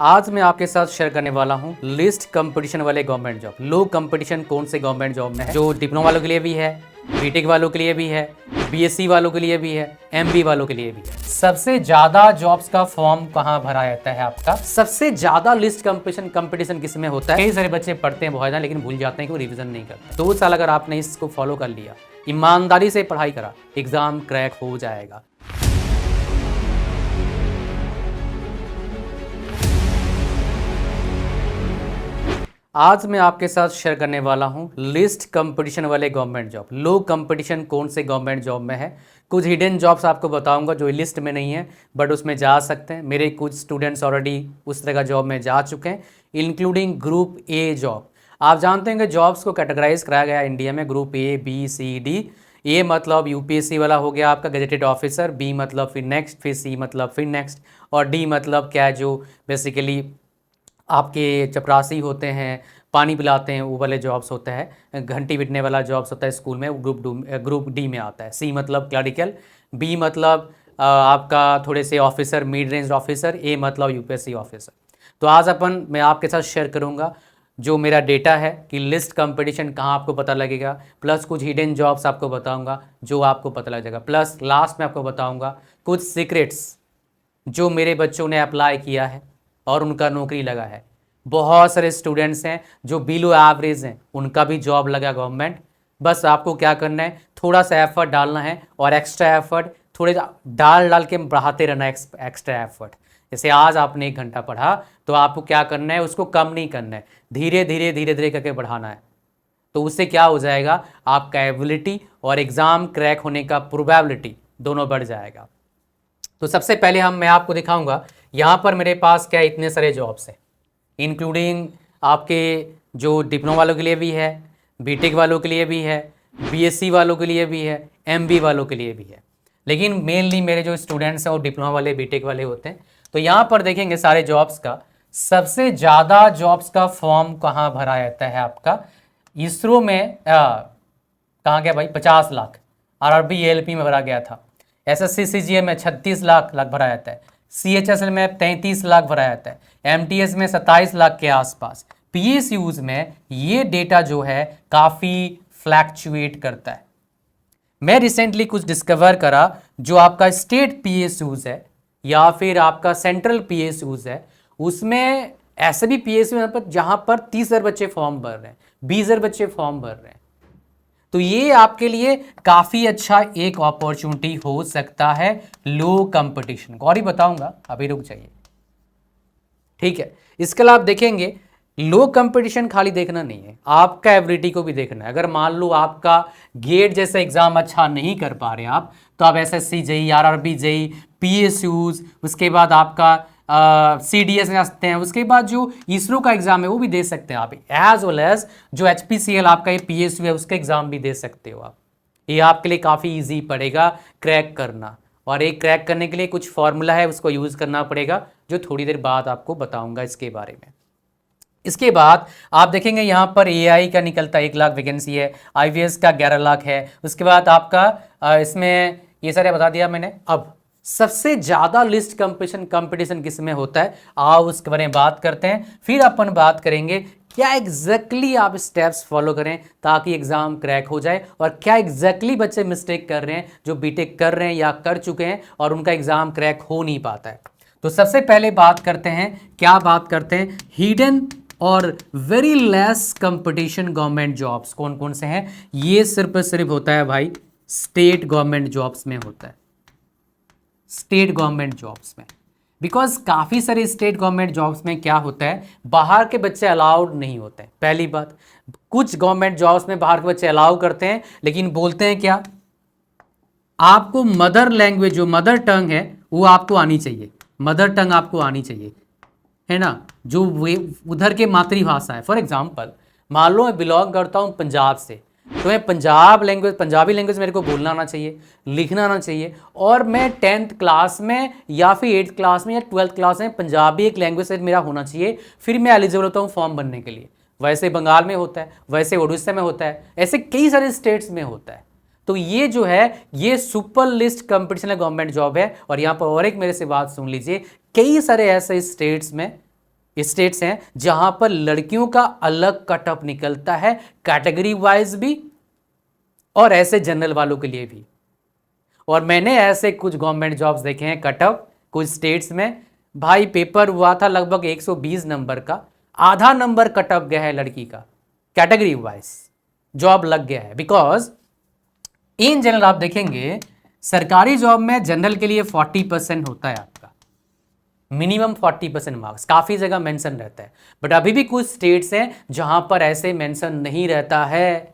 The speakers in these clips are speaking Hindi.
आज मैं आपके साथ शेयर करने वाला हूँ लिस्ट कंपटीशन वाले गवर्नमेंट जॉब। लो कंपटीशन कौन से गवर्नमेंट जॉब में है, जो डिप्लोमा वालों के लिए भी है, बीटेक वालों के लिए भी है, बीएससी वालों के लिए भी है, एमबी वालों के लिए भी है। सबसे ज्यादा जॉब्स का फॉर्म कहाँ भरा जाता है आपका? सबसे ज्यादा लिस्ट कंपटीशन किस में होता है? कई सारे बच्चे पढ़ते हैं बहुत ज्यादा, लेकिन भूल जाते हैं कि वो रिवीजन नहीं करते। 2 साल अगर आपने इसको फॉलो कर लिया, ईमानदारी से पढ़ाई करा, एग्जाम क्रैक हो जाएगा। आज मैं आपके साथ शेयर करने वाला हूं लिस्ट कंपटीशन वाले गवर्नमेंट जॉब। लो कंपटीशन कौन से गवर्नमेंट जॉब में है, कुछ हिडन जॉब्स आपको बताऊंगा जो लिस्ट में नहीं है बट उसमें जा सकते हैं। मेरे कुछ स्टूडेंट्स ऑलरेडी उस तरह का जॉब में जा चुके हैं, इंक्लूडिंग ग्रुप ए जॉब। आप जानते हैं कि जॉब्स को कैटेगराइज कराया गया इंडिया में group A, B, C, D. A मतलब यूपीएससी वाला हो गया आपका गजेटेड ऑफिसर, बी मतलब फिर नेक्स्ट, फिर सी मतलब फिर नेक्स्ट, और डी मतलब क्या है, जो बेसिकली आपके चपरासी होते हैं, पानी पिलाते हैं, वो वाले जॉब्स होते हैं, घंटी पिटने वाला जॉब्स होता है स्कूल में, वो ग्रुप डी में आता है। सी मतलब क्लरिकल, बी मतलब आपका थोड़े से ऑफिसर, मिड रेंज ऑफिसर, ए मतलब यूपीएससी ऑफिसर। तो आज मैं आपके साथ शेयर करूंगा जो मेरा डेटा है कि लिस्ट कंपटीशन कहाँ आपको पता लगेगा, प्लस कुछ हिडन जॉब्स आपको बताऊंगा जो आपको पता लग जाएगा, प्लस लास्ट में आपको बताऊंगा कुछ सीक्रेट्स जो मेरे बच्चों ने अप्लाई किया है और उनका नौकरी लगा है। बहुत सारे स्टूडेंट्स हैं जो बिलो एवरेज हैं, उनका भी जॉब लगा गवर्नमेंट। बस आपको क्या करना है, थोड़ा सा एफर्ट डालना है, और एक्स्ट्रा एफर्ट थोड़े डाल के बढ़ाते रहना है, एक्स्ट्रा एफर्ट। जैसे आज आपने 1 घंटा पढ़ा तो आपको क्या करना है, उसको कम नहीं करना है, धीरे धीरे करके बढ़ाना है। तो उससे क्या हो जाएगा, आपका एबिलिटी और एग्ज़ाम क्रैक होने का प्रोबेबिलिटी दोनों बढ़ जाएगा। तो सबसे पहले मैं आपको दिखाऊंगा यहाँ पर मेरे पास क्या इतने सारे जॉब्स हैं, इंक्लूडिंग आपके जो डिप्लोमा वालों के लिए भी है, बीटेक वालों के लिए भी है, बीएससी वालों के लिए भी है, एमबी वालों के लिए भी है। लेकिन मेनली मेरे जो स्टूडेंट्स हैं वो डिप्लोमा वाले, बीटेक वाले होते हैं। तो यहाँ पर देखेंगे सारे जॉब्स का, सबसे ज़्यादा जॉब्स का फॉर्म कहाँ भरा जाता है आपका? इसरो में कहाँ गया भाई, 50 लाख। आरआरबी एएलपी में भरा गया था। एसएससी सीजीएल में 36 लाख भरा जाता है। सीएचएसएल में 33 लाख भरा जाता है। एमटीएस में 27 लाख के आसपास। पीएसयूज में ये डेटा जो है काफ़ी फ्लैक्चुएट करता है। मैं रिसेंटली कुछ डिस्कवर करा, जो आपका स्टेट पीएसयूज है या फिर आपका सेंट्रल पीएसयूज है, उसमें ऐसे भी पीएसयू है जहां पर 30,000 बच्चे फॉर्म भर रहे हैं, 20,000 बच्चे फॉर्म भर रहे हैं। तो ये आपके लिए काफ़ी अच्छा एक अपॉर्चुनिटी हो सकता है लो कंपटीशन को, और ही बताऊंगा, अभी रुक जाइए, ठीक है। इसके अलावा आप देखेंगे लो कंपटीशन खाली देखना नहीं है, आपका एबिलिटी को भी देखना है। अगर मान लो आपका गेट जैसा एग्जाम अच्छा नहीं कर पा रहे आप, तो आप SSC JE, RRB JE, PSUs, उसके बाद आपका सीडीएस में आ सकते हैं, उसके बाद जो इसरो का एग्जाम है वो भी दे सकते हैं आप, एज वेल एज जो एचपीसीएल आपका ये पीएसयू है उसका एग्जाम भी दे सकते हो आप। ये आपके लिए काफ़ी इजी पड़ेगा क्रैक करना, और एक क्रैक करने के लिए कुछ फॉर्मूला है, उसको यूज़ करना पड़ेगा, जो थोड़ी देर बाद आपको बताऊंगा इसके बारे में। इसके बाद आप देखेंगे यहाँ पर एआई का निकलता 1 लाख वैकेंसी है, आईवीएस का 11 लाख है। उसके बाद आपका इसमें ये सारे बता दिया मैंने। अब सबसे ज़्यादा लिस्ट कंपटीशन किस में होता है, आओ उसके बारे में बात करते हैं। फिर अपन बात करेंगे क्या एग्जैक्टली आप स्टेप्स फॉलो करें ताकि एग्जाम क्रैक हो जाए, और क्या एग्जैक्टली बच्चे मिस्टेक कर रहे हैं जो बीटेक कर रहे हैं या कर चुके हैं और उनका एग्जाम क्रैक हो नहीं पाता है। तो सबसे पहले बात करते हैं, क्या बात करते हैं, हिडन और very less competition government jobs कौन कौन से हैं। ये सिर्फ होता है भाई स्टेट गवर्नमेंट जॉब्स में होता है, स्टेट गवर्नमेंट जॉब्स में। बिकॉज काफ़ी सारे स्टेट गवर्नमेंट जॉब्स में क्या होता है, बाहर के बच्चे अलाउड नहीं होते हैं। पहली बात, कुछ गवर्नमेंट जॉब्स में बाहर के बच्चे अलाउ करते हैं, लेकिन बोलते हैं क्या, आपको मदर लैंग्वेज जो मदर टंग है वो आपको आनी चाहिए, मदर टंग आपको आनी चाहिए, है ना, जो वे उधर के मातृभाषा है। फॉर एग्जाम्पल मान लो मैं बिलोंग करता हूँ पंजाब से, तो मैं पंजाबी लैंग्वेज मेरे को बोलना आना चाहिए, लिखना आना चाहिए, और मैं 10th क्लास में या फिर 8th क्लास में या 12th क्लास में पंजाबी एक लैंग्वेज से मेरा होना चाहिए, फिर मैं एलिजिबल होता हूँ फॉर्म बनने के लिए। वैसे बंगाल में होता है, वैसे उड़ीसा में होता है, ऐसे कई सारे स्टेट्स में होता है। तो ये जो है ये super list competition government job है। और यहाँ पर और एक मेरे से बात सुन लीजिए, कई सारे ऐसे स्टेट्स में स्टेट्स हैं जहां पर लड़कियों का अलग कट ऑफ निकलता है, कैटेगरी वाइज भी और ऐसे जनरल वालों के लिए भी। और मैंने ऐसे कुछ गवर्नमेंट जॉब्स देखे हैं कट ऑफ कुछ स्टेट्स में, भाई पेपर हुआ था लगभग 120 नंबर का, आधा नंबर कट ऑफ गया है लड़की का, कैटेगरी वाइज जॉब लग गया है। बिकॉज इन जनरल आप देखेंगे सरकारी जॉब में जनरल के लिए 40% होता है आपका, मिनिमम 40% मार्क्स, काफी जगह मेंशन रहता है। बट अभी भी कुछ स्टेट्स हैं जहां पर ऐसे मेंशन नहीं रहता है,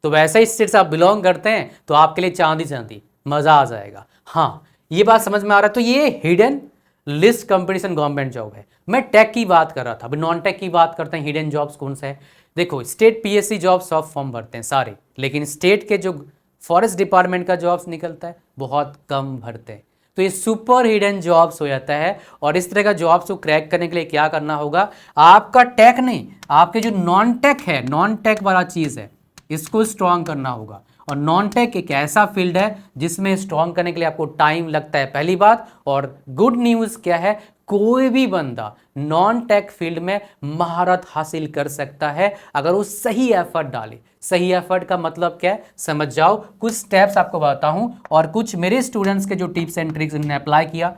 तो वैसे ही स्टेट्स आप बिलोंग करते हैं तो आपके लिए चांदी चांदी, मजा आ जाएगा। हाँ, ये बात समझ में आ रहा है। तो ये hidden list competition government job है। मैं टेक की बात कर रहा था, अभी नॉन टेक की बात करते हैं। हिडन जॉब्स कौन सा है? देखो, स्टेट पीएससी जॉब सब फॉर्म भरते हैं सारे, लेकिन स्टेट के जो फॉरेस्ट डिपार्टमेंट का जॉब्स निकलता है बहुत कम भरते हैं। तो ये सुपर हिडन जॉब्स हो जाता है। और इस तरह का जॉब्स को क्रैक करने के लिए क्या करना होगा? आपका टेक नहीं, आपके जो नॉन टेक है, नॉन टेक वाला चीज़ है, इसको स्ट्रॉन्ग करना होगा। और नॉन टेक एक ऐसा फील्ड है जिसमें स्ट्रॉन्ग करने के लिए आपको टाइम लगता है, पहली बात। और गुड न्यूज़ क्या है? कोई भी बंदा नॉन टेक फील्ड में महारत हासिल कर सकता है अगर वो सही एफर्ट डाले। सही एफर्ट का मतलब क्या है समझ जाओ। कुछ स्टेप्स आपको बताता हूं और कुछ मेरे स्टूडेंट्स के जो टिप्स एंड ट्रिक्स उन्होंने अप्लाई किया,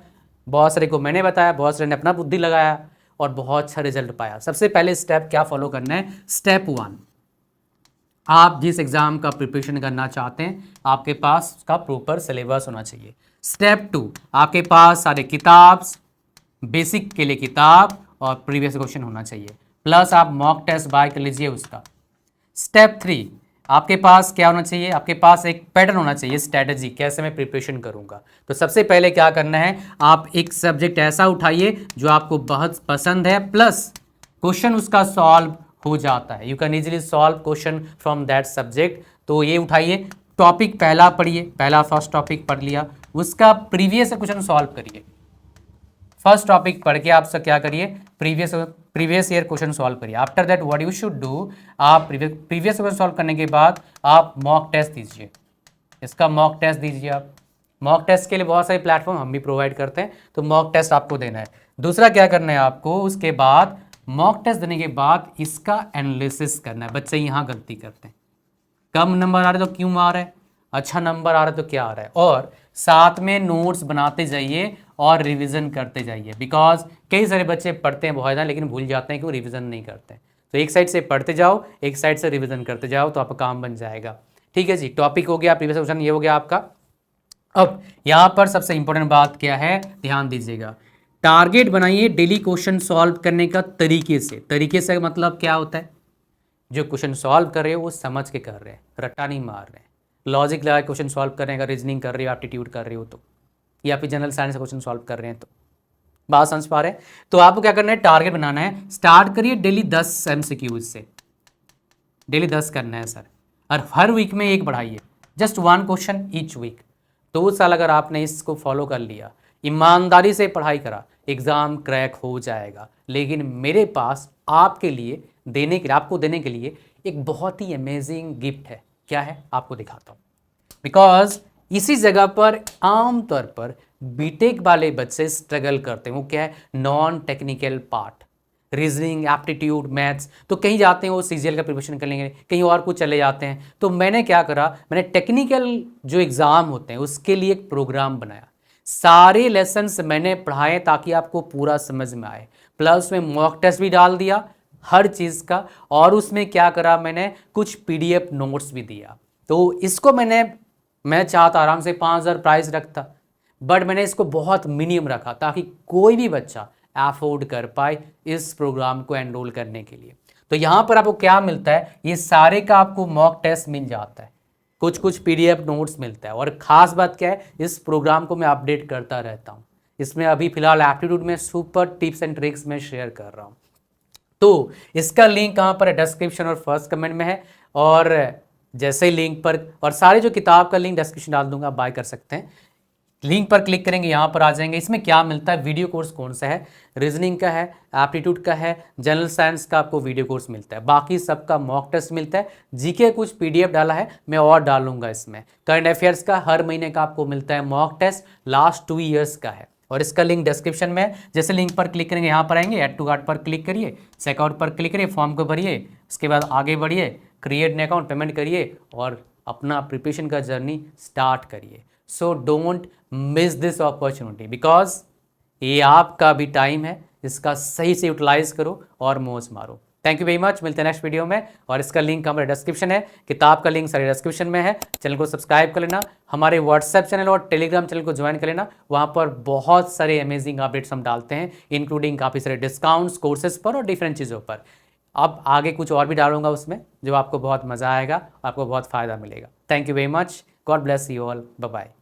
बहुत सारे को मैंने बताया, बहुत सारे ने अपना बुद्धि लगाया और बहुत अच्छा रिजल्ट पाया। सबसे पहले स्टेप क्या फॉलो करना है? स्टेप 1, आप जिस एग्जाम का प्रिपरेशन करना चाहते हैं आपके पास उसका प्रॉपर सिलेबस होना चाहिए। स्टेप 2, आपके पास सारे किताब, बेसिक के लिए किताब और प्रीवियस क्वेश्चन होना चाहिए, प्लस आप मॉक टेस्ट बाय कर लीजिए उसका। स्टेप 3, आपके पास क्या होना चाहिए? आपके पास एक पैटर्न होना चाहिए, स्ट्रैटेजी, कैसे मैं प्रिपरेशन करूंगा। तो सबसे पहले क्या करना है, आप एक सब्जेक्ट ऐसा उठाइए जो आपको बहुत पसंद है, प्लस क्वेश्चन उसका सॉल्व हो जाता है, you can easily solve question from that subject. तो ये उठाइए, टॉपिक पहला पढ़िए, पहला फर्स्ट टॉपिक पढ़ लिया, उसका प्रीवियस क्वेश्चन सॉल्व करिए। फर्स्ट टॉपिक पढ़ के आप सब क्या करिए? प्रीवियस ईयर क्वेश्चन सॉल्व करिए। After that what you should do, आप प्रीवियस क्वेश्चन सॉल्व करने के बाद आप मॉक टेस्ट दीजिए, इसका मॉक टेस्ट दीजिए आप। मॉक टेस्ट के लिए बहुत सारे प्लेटफॉर्म हम भी प्रोवाइड करते हैं, तो मॉक टेस्ट आपको देना है। दूसरा क्या करना है आपको, उसके बाद मॉक टेस्ट देने के बाद इसका एनालिसिस करना है। बच्चे यहाँ गलती करते हैं, कम नंबर आ रहे तो क्यों आ रहा है, अच्छा नंबर आ रहा है तो क्या आ रहा है, और साथ में नोट्स बनाते जाइए और रिवीजन करते जाइए। बिकॉज कई सारे बच्चे पढ़ते हैं बहुत ज़्यादा लेकिन भूल जाते हैं कि वो रिवीजन नहीं करते हैं। तो एक साइड से पढ़ते जाओ, एक साइड से रिवीजन करते जाओ, तो आपका काम बन जाएगा। ठीक है जी, टॉपिक हो गया, प्रीवियस क्वेश्चन ये हो गया आपका। अब यहाँ पर सबसे इंपॉर्टेंट बात क्या है, ध्यान दीजिएगा। टारगेट बनाइए डेली क्वेश्चन सॉल्व करने का तरीके से। तरीके से मतलब क्या होता है? जो क्वेश्चन सॉल्व कर रहे हो वो समझ के कर रहे हैं, रट्टा नहीं मार रहे हैं, लॉजिक लगा क्वेश्चन सॉल्व कर रहे हैं। अगर रीजनिंग कर रहे हो, एप्टीट्यूड कर रहे हो तो, या फिर जनरल साइंस का क्वेश्चन सॉल्व कर रहे हैं तो, बात समझ पा रहे हैं? तो आपको क्या करना है, टारगेट बनाना है। स्टार्ट करिए डेली 10 MCQs से, डेली 10 करना है सर, और हर वीक में एक बढ़ाइए, जस्ट 1 क्वेश्चन ईच वीक। 2 साल अगर आपने इसको फॉलो कर लिया, ईमानदारी से पढ़ाई करा, एग्जाम क्रैक हो जाएगा। लेकिन मेरे पास आपके लिए देने के लिए, आपको देने के लिए एक बहुत ही अमेजिंग गिफ्ट है। क्या है आपको दिखाता हूँ। बिकॉज इसी जगह पर आमतौर पर बीटेक वाले बच्चे स्ट्रगल करते हैं। वो क्या है? Non technical part, reasoning, aptitude, maths. तो कहीं जाते हैं वो सीजीएल का प्रिपरेशन कर लेंगे, कहीं और कुछ चले जाते हैं। तो मैंने क्या करा, मैंने टेक्निकल जो एग्ज़ाम होते हैं उसके लिए एक प्रोग्राम बनाया। सारे लेसन्स मैंने पढ़ाए ताकि आपको पूरा समझ में आए, प्लस में मॉक टेस्ट भी डाल दिया हर चीज़ का, और उसमें क्या करा मैंने, कुछ पीडीएफ नोट्स भी दिया। तो इसको मैं चाहता आराम से 5000 प्राइस रखता, बट मैंने इसको बहुत मिनिमम रखा ताकि कोई भी बच्चा अफोर्ड कर पाए इस प्रोग्राम को एनरोल करने के लिए। तो यहाँ पर आपको क्या मिलता है, ये सारे का आपको मॉक टेस्ट मिल जाता है, कुछ पीडीएफ नोट्स मिलता है। और ख़ास बात क्या है, इस प्रोग्राम को मैं अपडेट करता रहता हूँ। इसमें अभी फिलहाल एप्टीट्यूड में सुपर टिप्स एंड ट्रिक्स में शेयर कर रहा हूँ। तो इसका लिंक कहाँ पर है? डिस्क्रिप्शन और फर्स्ट कमेंट में है। और जैसे ही लिंक पर, और सारे जो किताब का लिंक डिस्क्रिप्शन डाल दूंगा, बाय कर सकते हैं। लिंक पर क्लिक करेंगे, यहाँ पर आ जाएंगे। इसमें क्या मिलता है, वीडियो कोर्स कौन सा है, रीजनिंग का है, एप्टीट्यूड का है, जनरल साइंस का आपको वीडियो कोर्स मिलता है, बाकी सबका मॉक टेस्ट मिलता है। जीके कुछ पीडीएफ डाला है, मैं और डालूंगा इसमें। करंट अफेयर्स का हर महीने का आपको मिलता है मॉक टेस्ट, लास्ट 2 ईयर्स का है। और इसका लिंक डिस्क्रिप्शन में है। जैसे लिंक पर क्लिक करेंगे यहाँ पर आएंगे, ऐड टू कार्ट पर क्लिक करिए, चेकआउट पर क्लिक करिए, फॉर्म को भरिए, इसके बाद आगे बढ़िए, क्रिएट एन अकाउंट, पेमेंट करिए और अपना प्रिपरेशन का जर्नी स्टार्ट करिए। So don't miss this opportunity, because ये आपका भी टाइम है, इसका सही से यूटिलाइज करो और मौज मारो। थैंक यू वेरी मच, मिलते हैं नेक्स्ट वीडियो में। और इसका लिंक हमारे डिस्क्रिप्शन है, किताब का लिंक सारे डिस्क्रिप्शन में है। चैनल को सब्सक्राइब कर लेना, हमारे व्हाट्सएप चैनल और टेलीग्राम चैनल को ज्वाइन कर लेना, वहाँ पर बहुत सारे अमेजिंग अपडेट्स हम डालते हैं, इंक्लूडिंग काफ़ी सारे डिस्काउंट्स कोर्सेज पर और डिफरेंट चीज़ों पर। अब आगे कुछ और भी डालूंगा उसमें, जो आपको बहुत मज़ा आएगा, आपको बहुत फ़ायदा मिलेगा। Thank you very much, God bless you all, bye bye.